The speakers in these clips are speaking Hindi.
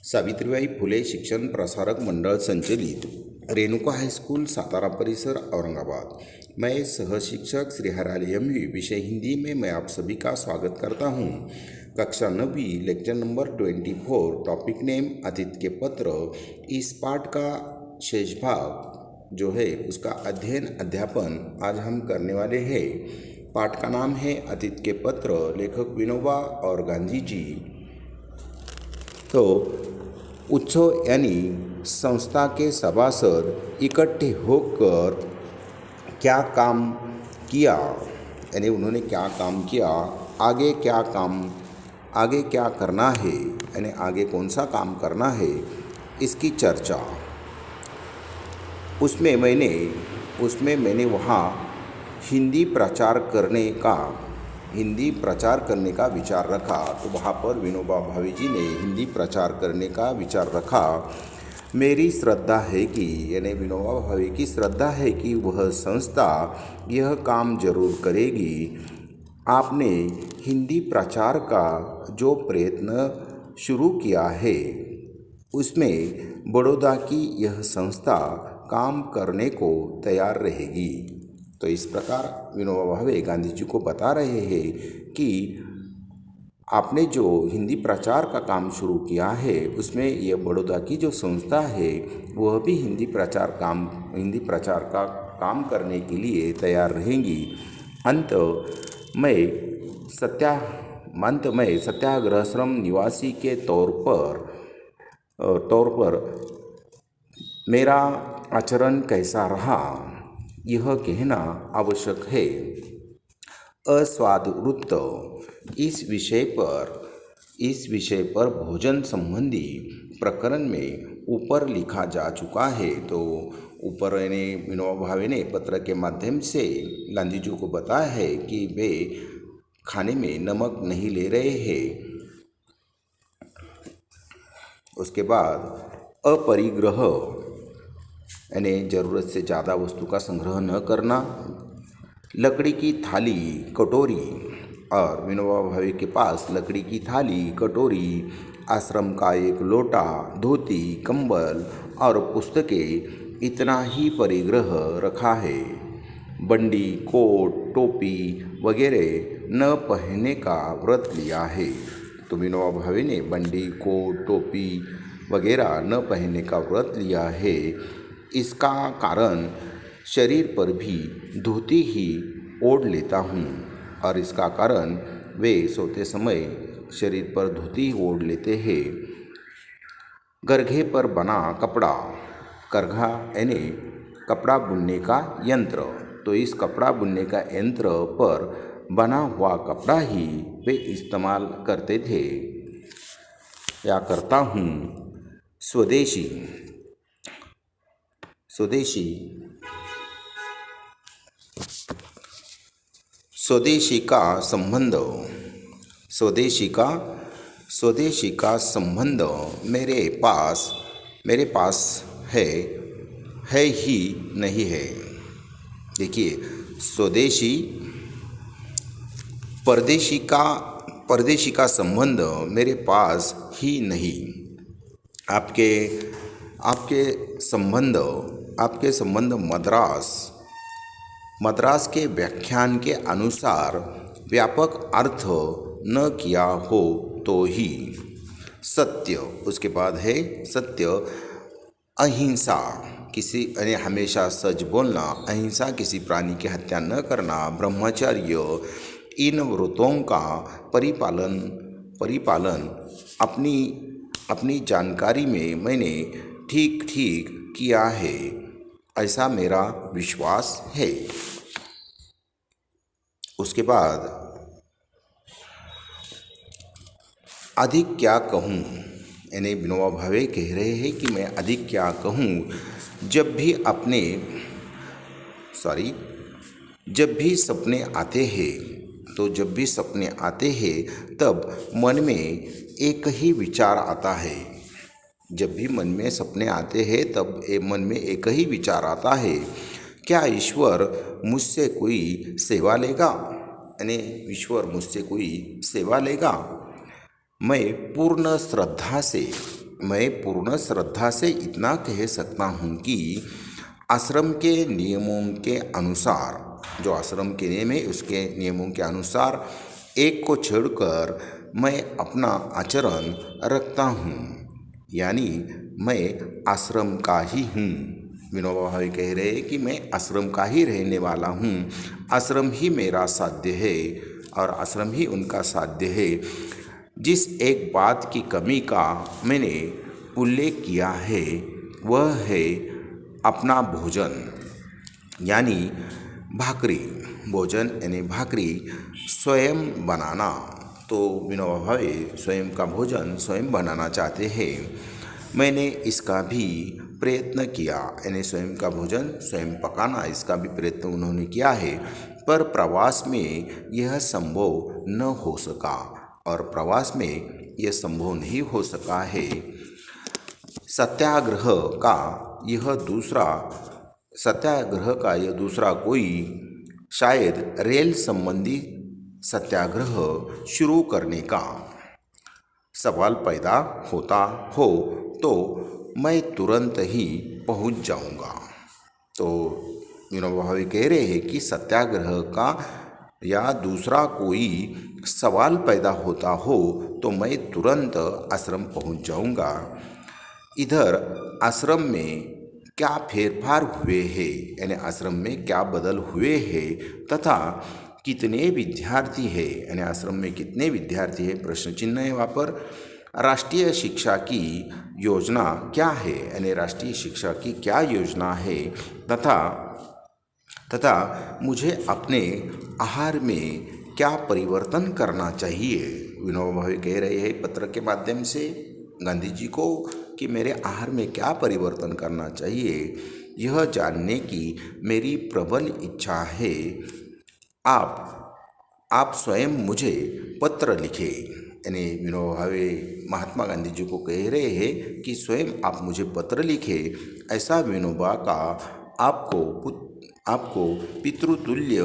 सावित्रीबाई फुले शिक्षण प्रसारक मंडल संचलित रेणुका हाईस्कूल सातारा परिसर औरंगाबाद। मैं सह शिक्षक श्रीहराल एमवी विषय हिंदी में मैं आप सभी का स्वागत करता हूं। कक्षा 9वीं लेक्चर नंबर 24 टॉपिक नेम अतीत के पत्र। इस पाठ का शेष भाग जो है उसका अध्ययन अध्यापन आज हम करने वाले हैं। पाठ का नाम है अतीत के पत्र, लेखक विनोबा और गांधी जी। तो उत्सव यानी संस्था के सभासद इकट्ठे होकर क्या काम किया, यानी उन्होंने क्या काम किया, आगे क्या करना है, यानी आगे कौन सा काम करना है, इसकी चर्चा। उसमें मैंने वहाँ हिंदी प्रचार करने का विचार रखा। तो वहाँ पर विनोबा भावे जी ने हिंदी प्रचार करने का विचार रखा। मेरी श्रद्धा है कि, यानी विनोबा भावे की श्रद्धा है कि वह संस्था यह काम जरूर करेगी। आपने हिंदी प्रचार का जो प्रयत्न शुरू किया है उसमें बड़ौदा की यह संस्था काम करने को तैयार रहेगी। तो इस प्रकार विनोबा भावे गांधी जी को बता रहे हैं कि आपने जो हिंदी प्रचार का काम शुरू किया है उसमें यह बड़ौदा की जो संस्था है वह भी हिंदी प्रचार का काम करने के लिए तैयार रहेंगी। अंत में सत्याग्रह श्रम निवासी के तौर पर मेरा आचरण कैसा रहा यह कहना आवश्यक है। अस्वादुरुक्त इस विषय पर भोजन संबंधी प्रकरण में ऊपर लिखा जा चुका है। तो ऊपर यानी विनोबा भावे ने पत्र के माध्यम से गांधी जी को बताया है कि वे खाने में नमक नहीं ले रहे हैं। उसके बाद अपरिग्रह यानी ज़रूरत से ज़्यादा वस्तु का संग्रह न करना, लकड़ी की थाली कटोरी, और विनोबा भावे के पास लकड़ी की थाली कटोरी, आश्रम का एक लोटा, धोती, कंबल और पुस्तकें, इतना ही परिग्रह रखा है। बंडी, कोट, टोपी वगैरह न पहनने का व्रत लिया है। तो विनोबा भावे ने बंडी, कोट, टोपी वगैरह न पहनने का व्रत लिया है। इसका कारण शरीर पर भी धोती ही ओढ़ लेता हूँ, और इसका कारण वे सोते समय शरीर पर धोती ओढ़ लेते हैं। गरघे पर बना कपड़ा, करघा यानी कपड़ा बुनने का यंत्र, तो इस कपड़ा बुनने का यंत्र पर बना हुआ कपड़ा ही वे इस्तेमाल करते थे या करता हूँ। स्वदेशी का संबंध मेरे पास है ही नहीं है। देखिए, परदेशी का संबंध मेरे पास ही नहीं। आपके संबंध मद्रास के व्याख्यान के अनुसार व्यापक अर्थ न किया हो तो ही। सत्य, उसके बाद है सत्य, अहिंसा, यानी हमेशा सच बोलना, अहिंसा, किसी प्राणी की हत्या न करना, ब्रह्मचर्य, इन व्रतों का परिपालन अपनी जानकारी में मैंने ठीक किया है, ऐसा मेरा विश्वास है। उसके बाद अधिक क्या कहूँ, यानी विनोबा भावे कह रहे हैं कि मैं अधिक क्या कहूँ। जब भी सपने आते हैं तब मन में एक ही विचार आता है। जब भी मन में सपने आते हैं तब मन में एक ही विचार आता है, क्या ईश्वर मुझसे कोई सेवा लेगा, यानी ईश्वर मुझसे कोई सेवा लेगा। मैं पूर्ण श्रद्धा से मैं पूर्ण श्रद्धा से इतना कह सकता हूँ कि आश्रम के नियमों के अनुसार, जो आश्रम के नियम है उसके नियमों के अनुसार एक को छोड़कर मैं अपना आचरण रखता हूँ, यानी मैं आश्रम का ही हूँ। विनोबा भावे कह रहे हैं कि मैं आश्रम का ही रहने वाला हूँ, आश्रम ही मेरा साध्य है और आश्रम ही उनका साध्य है। जिस एक बात की कमी का मैंने उल्लेख किया है वह है अपना भोजन, यानी भाकरी, भोजन यानी भाकरी स्वयं बनाना। तो विनोबा भावे स्वयं का भोजन स्वयं बनाना चाहते हैं। मैंने इसका भी प्रयत्न किया, यानी स्वयं का भोजन स्वयं पकाना, इसका भी प्रयत्न उन्होंने किया है, पर प्रवास में यह संभव न हो सका और प्रवास में यह संभव नहीं हो सका है। सत्याग्रह का यह दूसरा कोई शायद रेल संबंधी सत्याग्रह शुरू करने का सवाल पैदा होता हो तो मैं तुरंत ही पहुंच जाऊंगा। तो विनोबा भावे कह रहे हैं कि सत्याग्रह का या दूसरा कोई सवाल पैदा होता हो तो मैं तुरंत आश्रम पहुंच जाऊंगा। इधर आश्रम में क्या फेरफार हुए हैं, यानी आश्रम में क्या बदल हुए हैं तथा कितने विद्यार्थी हैं, यानी आश्रम में कितने विद्यार्थी हैं, प्रश्न चिन्ह है वहाँ पर। राष्ट्रीय शिक्षा की योजना क्या है, यानी राष्ट्रीय शिक्षा की क्या योजना है तथा मुझे अपने आहार में क्या परिवर्तन करना चाहिए। विनोबा भावे कह रहे हैं पत्र के माध्यम से गांधी जी को कि मेरे आहार में क्या परिवर्तन करना चाहिए, यह जानने की मेरी प्रबल इच्छा है। आप स्वयं मुझे पत्र लिखें, यानी विनोबा भावे महात्मा गांधी जी को कह रहे हैं कि स्वयं आप मुझे पत्र लिखें। ऐसा विनोबा का आपको पितृतुल्य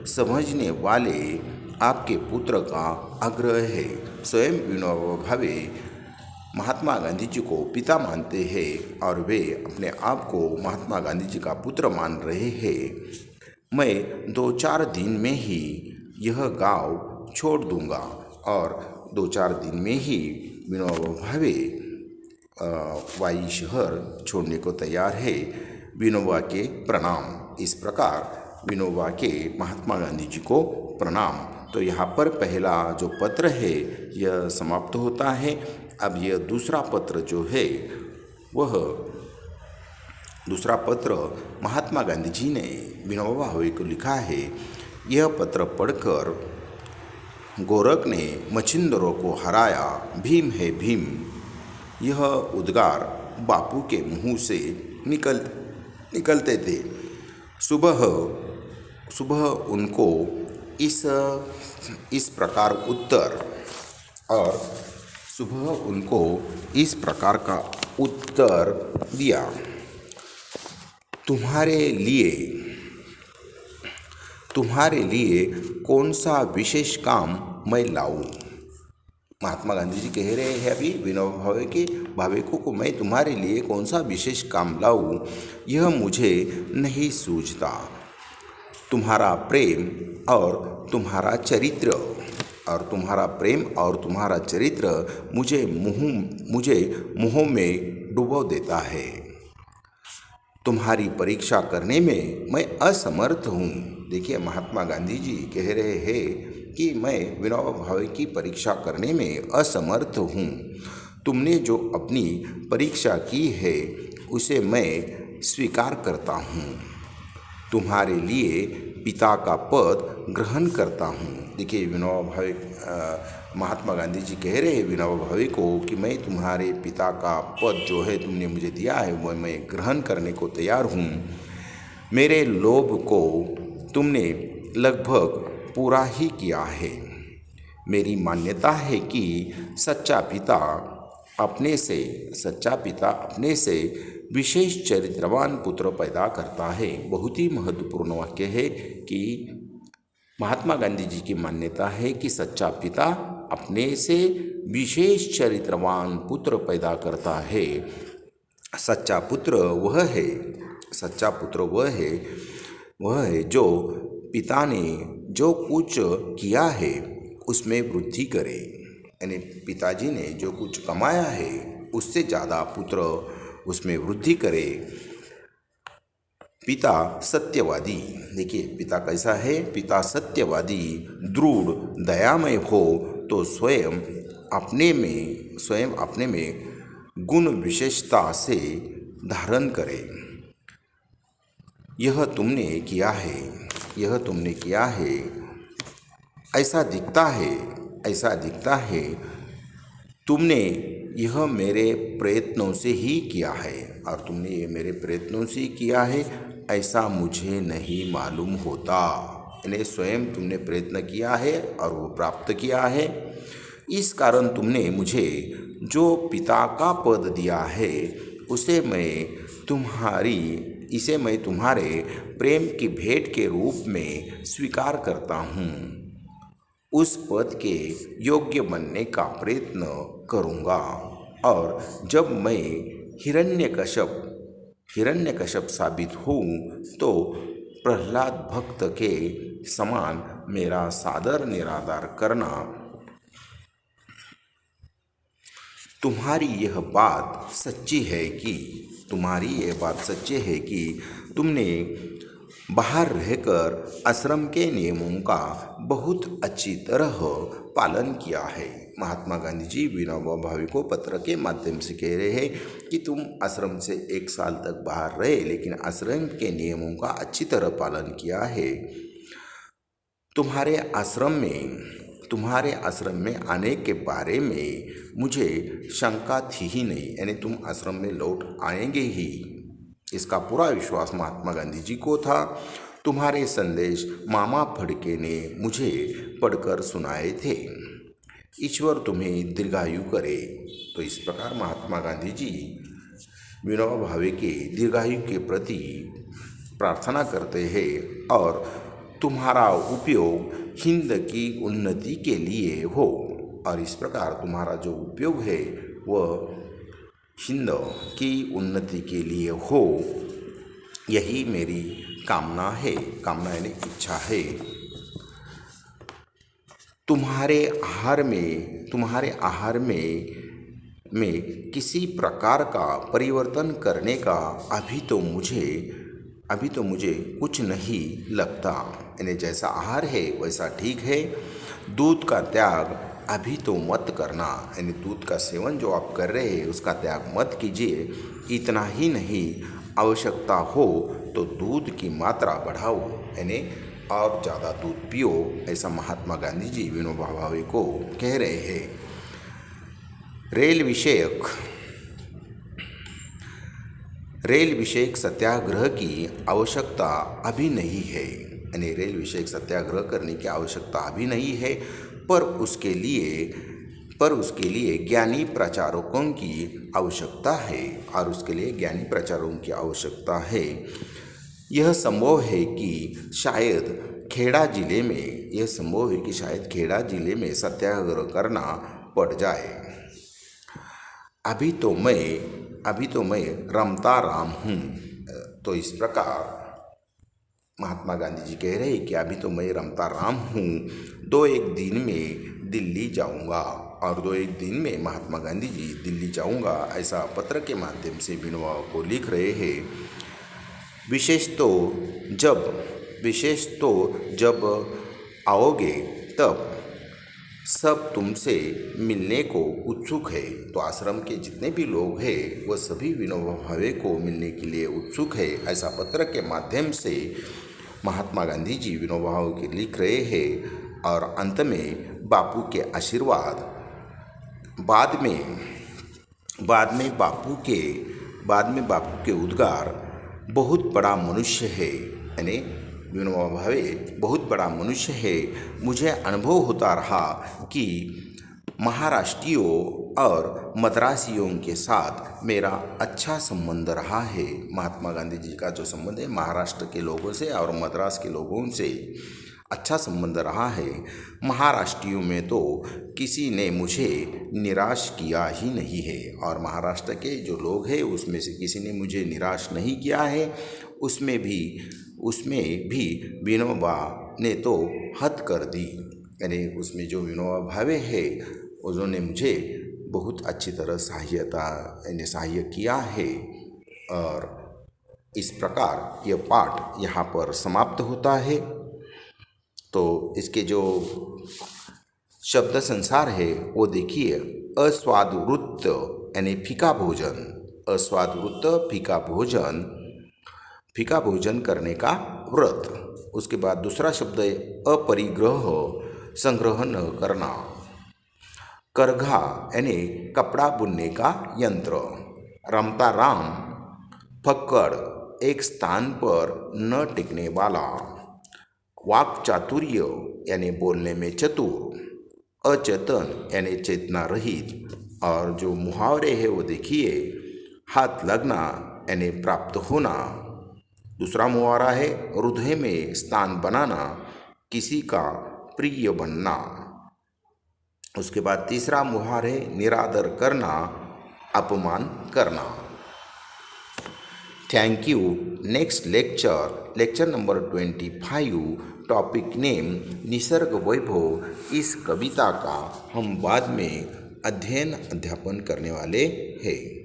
समझने वाले आपके पुत्र का आग्रह है। स्वयं विनोबा भावे महात्मा गांधी जी को पिता मानते हैं और वे अपने आप को महात्मा गांधी जी का पुत्र मान रहे हैं। मैं 2-4 दिन में ही यह गांव छोड़ दूंगा और 2-4 दिन में ही विनोबा भावे वाई शहर छोड़ने को तैयार है। विनोबा के प्रणाम। इस प्रकार विनोबा के महात्मा गांधी जी को प्रणाम। तो यहाँ पर पहला जो पत्र है यह समाप्त होता है। अब यह दूसरा पत्र जो है वह दूसरा पत्र महात्मा गांधी जी ने विनोबा भावे को लिखा है। यह पत्र पढ़कर गोरख ने मच्छिंद्रों को हराया, भीम है भीम, यह उद्गार बापू के मुंह से निकलते थे। सुबह उनको इस प्रकार का उत्तर दिया, तुम्हारे लिए कौन सा विशेष काम मैं लाऊं। महात्मा गांधी जी कह रहे हैं अभी विनोबा भावे को मैं तुम्हारे लिए कौन सा विशेष काम लाऊं, यह मुझे नहीं सूझता। तुम्हारा प्रेम और तुम्हारा चरित्र मुझे मोह में डुबो देता है। तुम्हारी परीक्षा करने में मैं असमर्थ हूँ। देखिए महात्मा गांधी जी कह रहे हैं कि मैं विनोबा भावे की परीक्षा करने में असमर्थ हूँ। तुमने जो अपनी परीक्षा की है उसे मैं स्वीकार करता हूँ। तुम्हारे लिए पिता का पद ग्रहण करता हूँ। देखिए विनोबा भावे महात्मा गांधी जी कह रहे हैं विनोबा भावे को कि मैं तुम्हारे पिता का पद जो है तुमने मुझे दिया है वह मैं ग्रहण करने को तैयार हूँ। मेरे लोभ को तुमने लगभग पूरा ही किया है। मेरी मान्यता है कि सच्चा पिता अपने से विशेष चरित्रवान पुत्र पैदा करता है। बहुत ही महत्वपूर्ण वाक्य है कि महात्मा गांधी जी की मान्यता है कि सच्चा पिता अपने से विशेष चरित्रवान पुत्र पैदा करता है। सच्चा पुत्र वह है जो पिता ने जो कुछ किया है उसमें वृद्धि करे, यानी पिताजी ने जो कुछ कमाया है उससे ज़्यादा पुत्र उसमें वृद्धि करे। पिता सत्यवादी, देखिए पिता कैसा है, पिता सत्यवादी दृढ़ दयामय हो तो स्वयं अपने में गुण विशेषता से धारण करे। यह तुमने किया है, ऐसा दिखता है तुमने यह मेरे प्रयत्नों से ही किया है, और तुमने ये मेरे प्रयत्नों से ही किया है ऐसा मुझे नहीं मालूम होता। यानी स्वयं तुमने प्रयत्न किया है और वो प्राप्त किया है। इस कारण तुमने मुझे जो पिता का पद दिया है इसे मैं तुम्हारे प्रेम की भेंट के रूप में स्वीकार करता हूँ। उस पद के योग्य बनने का प्रयत्न करूँगा, और जब मैं हिरण्यकश्यप साबित हूँ तो प्रहलाद भक्त के समान मेरा सादर निरादर करना। तुम्हारी यह बात सच्ची है कि तुमने बाहर रहकर आश्रम के नियमों का बहुत अच्छी तरह पालन किया है। महात्मा गांधी जी विनोबा भावे को पत्र के माध्यम से कह रहे हैं कि तुम आश्रम से 1 साल तक बाहर रहे लेकिन आश्रम के नियमों का अच्छी तरह पालन किया है। तुम्हारे आश्रम में आने के बारे में मुझे शंका थी ही नहीं, यानी तुम आश्रम में लौट आएंगे ही, इसका पूरा विश्वास महात्मा गांधी जी को था। तुम्हारे संदेश मामा फड़के ने मुझे पढ़कर सुनाए थे। ईश्वर तुम्हें दीर्घायु करे। तो इस प्रकार महात्मा गांधी जी विनोबा भावे के दीर्घायु के प्रति प्रार्थना करते हैं और तुम्हारा उपयोग हिंद की उन्नति के लिए हो, और इस प्रकार तुम्हारा जो उपयोग है वह हिंद की उन्नति के लिए हो, यही मेरी कामना यानी इच्छा है। तुम्हारे आहार में किसी प्रकार का परिवर्तन करने का अभी तो मुझे कुछ नहीं लगता, यानी जैसा आहार है वैसा ठीक है। दूध का त्याग अभी तो मत करना, यानी दूध का सेवन जो आप कर रहे हैं उसका त्याग मत कीजिए। इतना ही नहीं, आवश्यकता हो तो दूध की मात्रा बढ़ाओ, यानी और ज़्यादा दूध पियो, ऐसा महात्मा गांधी जी विनोबा भावे को कह रहे हैं। रेल विषयक सत्याग्रह की आवश्यकता अभी नहीं है, यानी रेल विषयक सत्याग्रह करने की आवश्यकता अभी नहीं है, पर उसके लिए ज्ञानी प्रचारकों की आवश्यकता है। यह संभव है कि शायद खेड़ा जिले में सत्याग्रह करना पड़ जाए। अभी तो मैं रमता राम हूँ। तो इस प्रकार महात्मा गांधी जी कह रहे हैं कि अभी तो मैं रमता राम हूँ, 2-1 दिन में दिल्ली जाऊँगा, और 2-1 दिन में महात्मा गांधी जी दिल्ली जाऊँगा, ऐसा पत्र के माध्यम से विनोबा को लिख रहे हैं। विशेष तो जब आओगे तब सब तुमसे मिलने को उत्सुक है। तो आश्रम के जितने भी लोग हैं वह सभी विनोबा भावे को मिलने के लिए उत्सुक है, ऐसा पत्र के माध्यम से महात्मा गांधी जी विनोबा भावे के लिख रहे हैं। और अंत में बापू के आशीर्वाद, बाद में बापू के उद्गार, बहुत बड़ा मनुष्य है, यानी विनोबा भावे बहुत बड़ा मनुष्य है। मुझे अनुभव होता रहा कि महाराष्ट्रियों और मद्रासियों के साथ मेरा अच्छा संबंध रहा है। महात्मा गांधी जी का जो संबंध है महाराष्ट्र के लोगों से और मद्रास के लोगों से अच्छा संबंध रहा है। महाराष्ट्रियों में तो किसी ने मुझे निराश किया ही नहीं है, और महाराष्ट्र के जो लोग हैं उसमें से किसी ने मुझे निराश नहीं किया है। उसमें भी विनोबा ने तो हद कर दी, यानी उसमें जो विनोबा भावे है उन्होंने मुझे बहुत अच्छी तरह सहायता किया है। और इस प्रकार यह पाठ यहाँ पर समाप्त होता है। तो इसके जो शब्द संसार है वो देखिए, अस्वादुवृत्त यानी फीका भोजन, अस्वादुवृत्त फीका भोजन करने का व्रत। उसके बाद दूसरा शब्द है अपरिग्रह, संग्रह न करना। करघा यानी कपड़ा बुनने का यंत्र। रमता राम, फक्कड़ एक स्थान पर न टिकने वाला। वाक चातुर्य यानी बोलने में चतुर। अचेतन यानी चेतना रहित। और जो मुहावरे हैं वो देखिए, हाथ लगना यानी प्राप्त होना। दूसरा मुहावरा है हृदय में स्थान बनाना, किसी का प्रिय बनना। उसके बाद तीसरा मुहावरा है निरादर करना, अपमान करना। Thank you. Next lecture number 25, topic name Nisarg Vaibhav. इस कविता का हम बाद में अध्ययन अध्यापन करने वाले हैं।